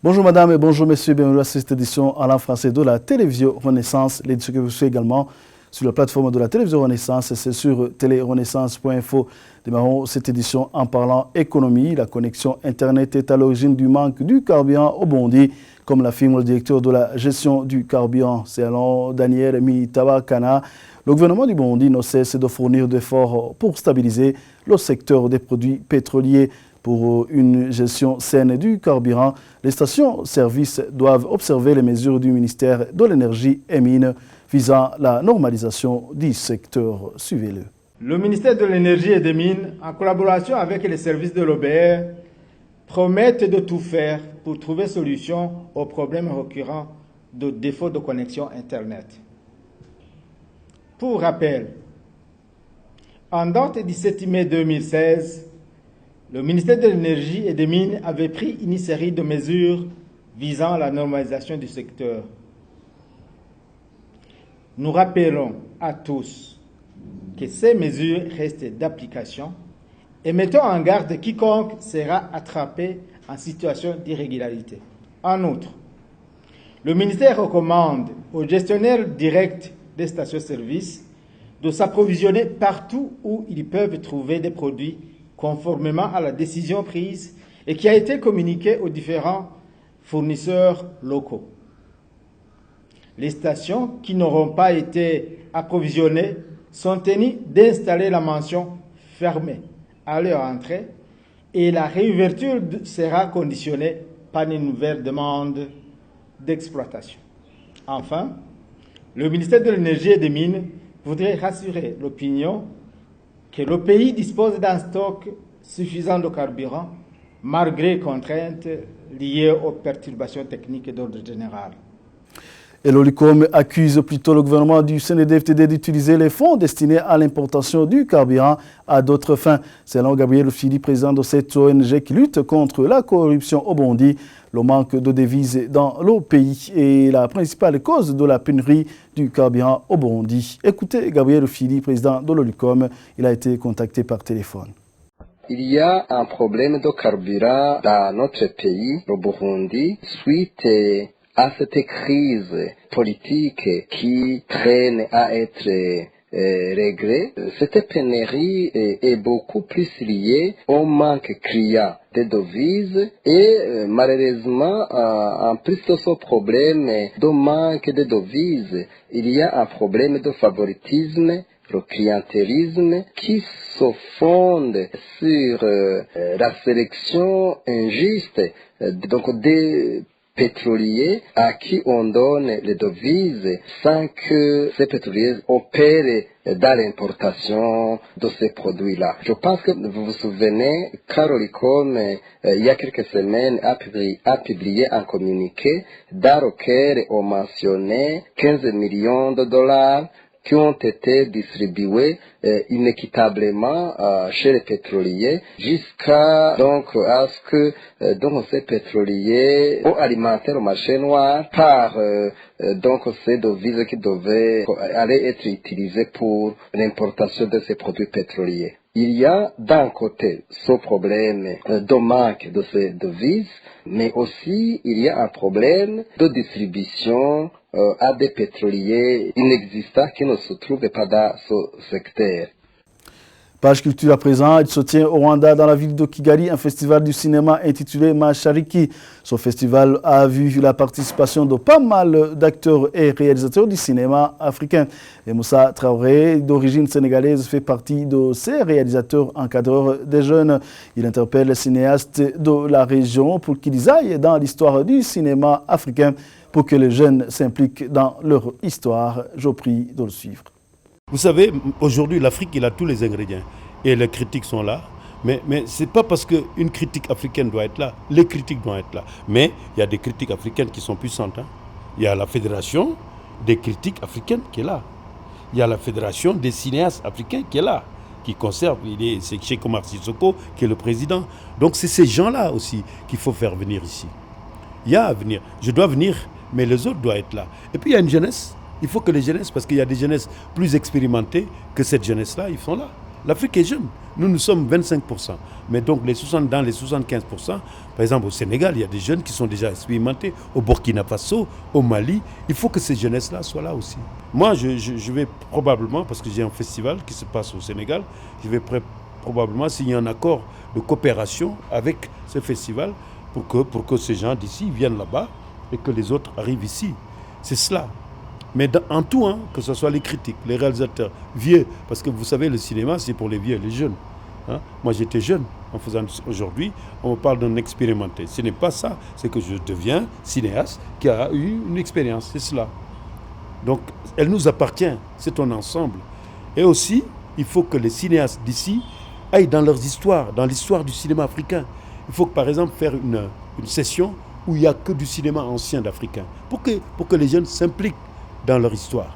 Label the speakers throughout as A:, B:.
A: Bonjour madame et bonjour messieurs, bienvenue à cette édition en langue française de la télévision Renaissance. L'édition que vous suivez également sur la plateforme de la télévision Renaissance, c'est sur télérenaissance.info. Démarrons cette édition en parlant économie. La connexion Internet est à l'origine du manque du carburant au Burundi, comme l'affirme le directeur de la gestion du carburant, selon Daniel Mitabakana. Le gouvernement du Burundi ne cesse de fournir d'efforts pour stabiliser le secteur des produits pétroliers. Pour une gestion saine du carburant, les stations-service doivent observer les mesures du ministère de l'Énergie et Mines visant la normalisation du secteur. Suivez-le.
B: Le ministère de l'Énergie et des Mines, en collaboration avec les services de l'OBR, promettent de tout faire pour trouver solution aux problèmes récurrents de défaut de connexion Internet. Pour rappel, en date du 17 mai 2016, le ministère de l'Énergie et des Mines avait pris une série de mesures visant la normalisation du secteur. Nous rappelons à tous que ces mesures restent d'application et mettons en garde quiconque sera attrapé en situation d'irrégularité. En outre, le ministère recommande aux gestionnaires directs des stations-service de s'approvisionner partout où ils peuvent trouver des produits conformément à la décision prise et qui a été communiquée aux différents fournisseurs locaux. Les stations qui n'auront pas été approvisionnées sont tenues d'installer la mention « fermée » à leur entrée et la réouverture sera conditionnée par une nouvelle demande d'exploitation. Enfin, le ministère de l'Énergie et des Mines voudrait rassurer l'opinion que le pays dispose d'un stock suffisant de carburant, malgré contraintes liées aux perturbations techniques d'ordre général.
A: Et l'OLICOM accuse plutôt le gouvernement du CNDD-FDD d'utiliser les fonds destinés à l'importation du carburant à d'autres fins. Selon Gabriel Fili, président de cette ONG qui lutte contre la corruption au Burundi, le manque de devises dans le pays est la principale cause de la pénurie du carburant au Burundi. Écoutez Gabriel Fili, président de l'OLICOM, il a été contacté par téléphone.
C: Il y a un problème de carburant dans notre pays, le Burundi, suite à cette crise politique qui traîne à être réglée. Cette pénurie est beaucoup plus liée au manque criant de devises et malheureusement, en plus de ce problème de manque de devises, il y a un problème de favoritisme, le clientélisme qui se fonde sur la sélection injuste donc des pétroliers à qui on donne les devises sans que ces pétroliers opèrent dans l'importation de ces produits-là. Je pense que vous vous souvenez, Carolicom, il y a quelques semaines, a publié un communiqué dans lequel on mentionnait 15 millions de dollars qui ont été distribués inéquitablement chez les pétroliers jusqu'à donc à ce que donc ces pétroliers ont alimenté le marché noir par donc ces devises qui devaient aller être utilisées pour l'importation de ces produits pétroliers. Il y a d'un côté ce problème de manque de ces devises, mais aussi il y a un problème de distribution à des pétroliers inexistants qui ne se trouvent pas dans ce secteur.
A: Page culture à présent, il se tient au Rwanda dans la ville de Kigali, un festival du cinéma intitulé Mashariki. Ce festival a vu la participation de pas mal d'acteurs et réalisateurs du cinéma africain. Et Moussa Traoré, d'origine sénégalaise, fait partie de ces réalisateurs encadreurs des jeunes. Il interpelle les cinéastes de la région pour qu'ils aillent dans l'histoire du cinéma africain pour que les jeunes s'impliquent dans leur histoire. Je prie de le suivre.
D: Vous savez, aujourd'hui, l'Afrique, il a tous les ingrédients. Et les critiques sont là. Mais ce n'est pas parce qu'une critique africaine doit être là. Les critiques doivent être là. Mais il y a des critiques africaines qui sont puissantes. Il y a la Fédération des critiques africaines qui est là. Il y a la Fédération des cinéastes africains qui est là, qui conserve. C'est Cheikh Omar Sissoko qui est le président. Donc c'est ces gens-là aussi qu'il faut faire venir ici. Il y a à venir. Je dois venir, mais les autres doivent être là. Et puis il y a une jeunesse. Il faut que les jeunesses, parce qu'il y a des jeunesses plus expérimentées que cette jeunesse-là, ils sont là. L'Afrique est jeune. Nous sommes 25%. Mais donc dans les 75%, par exemple au Sénégal, il y a des jeunes qui sont déjà expérimentés. Au Burkina Faso, au Mali, il faut que ces jeunesses-là soient là aussi. Moi, je vais probablement, parce que j'ai un festival qui se passe au Sénégal, je vais probablement signer un accord de coopération avec ce festival pour que ces gens d'ici viennent là-bas et que les autres arrivent ici. C'est cela. Mais en tout, que ce soit les critiques, les réalisateurs, vieux, parce que vous savez, le cinéma, c'est pour les vieux et les jeunes. Moi, j'étais jeune en faisant. Aujourd'hui, on me parle d'un expérimenté. Ce n'est pas ça, c'est que je deviens cinéaste qui a eu une expérience, c'est cela. Donc, elle nous appartient, c'est un ensemble. Et aussi, il faut que les cinéastes d'ici aillent dans leurs histoires, dans l'histoire du cinéma africain. Il faut, par exemple, faire une session où il n'y a que du cinéma ancien d'Africains, pour que les jeunes s'impliquent dans leur histoire.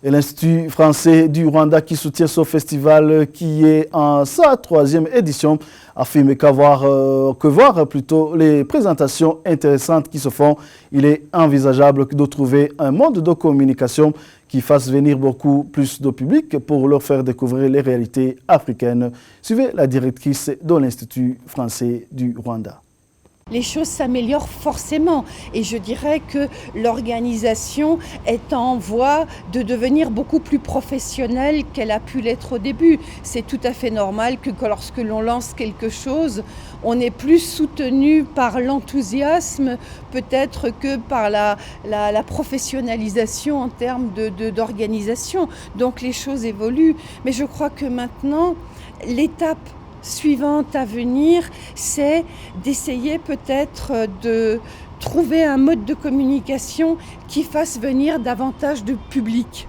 A: Et l'Institut français du Rwanda qui soutient ce festival qui est en sa 3e édition affirme que voir plutôt les présentations intéressantes qui se font, il est envisageable de trouver un mode de communication qui fasse venir beaucoup plus de public pour leur faire découvrir les réalités africaines. Suivez la directrice de l'Institut français du Rwanda.
E: Les choses s'améliorent forcément et je dirais que l'organisation est en voie de devenir beaucoup plus professionnelle qu'elle a pu l'être au début. C'est tout à fait normal que lorsque l'on lance quelque chose, on est plus soutenu par l'enthousiasme peut-être que par la professionnalisation en termes d'organisation. Donc les choses évoluent, mais je crois que maintenant, l'étape suivante à venir, c'est d'essayer peut-être de trouver un mode de communication qui fasse venir davantage de public.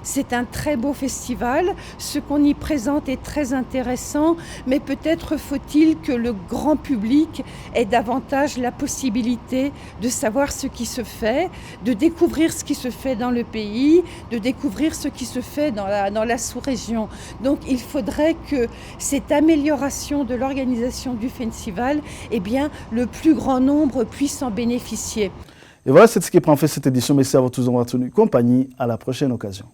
E: C'est un très beau festival, ce qu'on y présente est très intéressant, mais peut-être faut-il que le grand public ait davantage la possibilité de savoir ce qui se fait, de découvrir ce qui se fait dans le pays, de découvrir ce qui se fait dans la sous-région. Donc il faudrait que cette amélioration de l'organisation du festival, eh bien, le plus grand nombre puisse en bénéficier.
A: Et voilà, c'est ce qui prend fin cette édition. Merci à vous tous d'avoir tenu compagnie. À la prochaine occasion.